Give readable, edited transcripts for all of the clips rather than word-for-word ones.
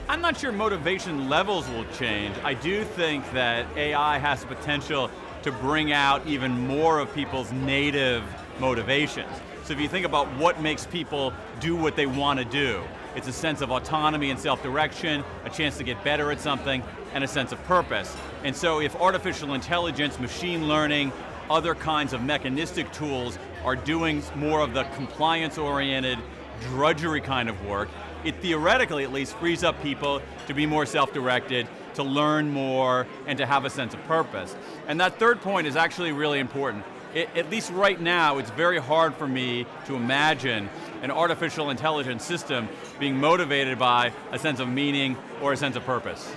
I'm not sure motivation levels will change. I do think that AI has the potential to bring out even more of people's native motivations. So if you think about what makes people do what they want to do, it's a sense of autonomy and self-direction, a chance to get better at something, and a sense of purpose. And so if artificial intelligence, machine learning, other kinds of mechanistic tools are doing more of the compliance-oriented, drudgery kind of work, it theoretically at least frees up people to be more self-directed, to learn more, and to have a sense of purpose. And that third point is actually really important. At least right now, it's very hard for me to imagine an artificial intelligence system being motivated by a sense of meaning or a sense of purpose.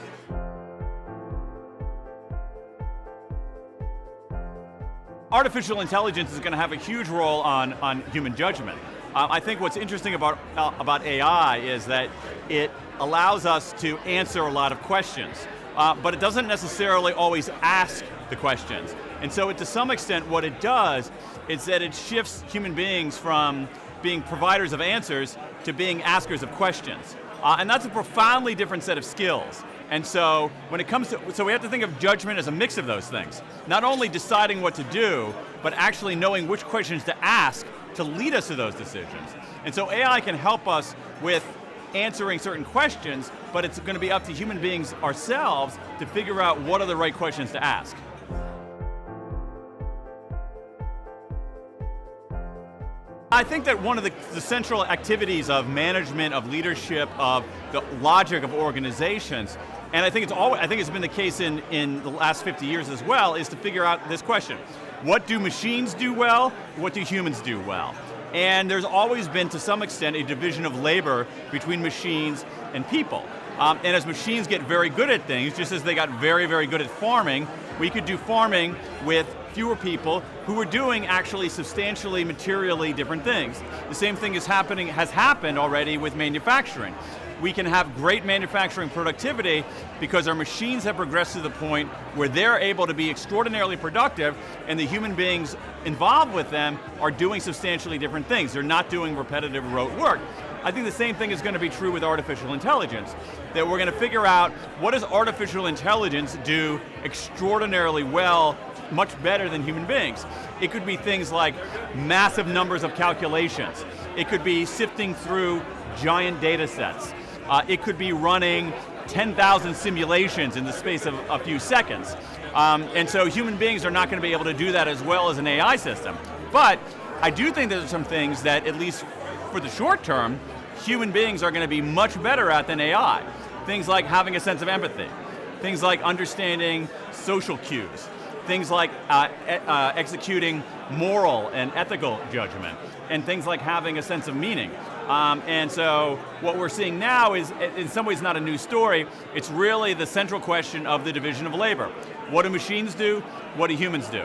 Artificial intelligence is going to have a huge role on human judgment. I think what's interesting about AI is that it allows us to answer a lot of questions, but it doesn't necessarily always ask the questions. And so to some extent what it does is that it shifts human beings from being providers of answers to being askers of questions. And that's a profoundly different set of skills. And so when it comes to, so we have to think of judgment as a mix of those things. Not only deciding what to do, but actually knowing which questions to ask to lead us to those decisions. And so AI can help us with answering certain questions, but it's going to be up to human beings ourselves to figure out what are the right questions to ask. I think that one of the central activities of management, of leadership, of the logic of organizations, and I think it's been the case in the last 50 years as well, is to figure out this question. What do machines do well? What do humans do well? And there's always been, to some extent, a division of labor between machines and people. And as machines get very good at things, just as they got very, very good at farming, we could do farming with fewer people who were doing actually substantially, materially different things. The same thing has happened already with manufacturing. We can have great manufacturing productivity because our machines have progressed to the point where they're able to be extraordinarily productive and the human beings involved with them are doing substantially different things. They're not doing repetitive rote work. I think the same thing is going to be true with artificial intelligence, that we're going to figure out what does artificial intelligence do extraordinarily well, much better than human beings. It could be things like massive numbers of calculations. It could be sifting through giant data sets. It could be running 10,000 simulations in the space of a few seconds. And so human beings are not going to be able to do that as well as an AI system. But I do think there's some things that, at least for the short term, human beings are going to be much better at than AI. Things like having a sense of empathy. Things like understanding social cues. Things like executing moral and ethical judgment. And things like having a sense of meaning. And so what we're seeing now is, in some ways, not a new story. It's really the central question of the division of labor. What do machines do? What do humans do?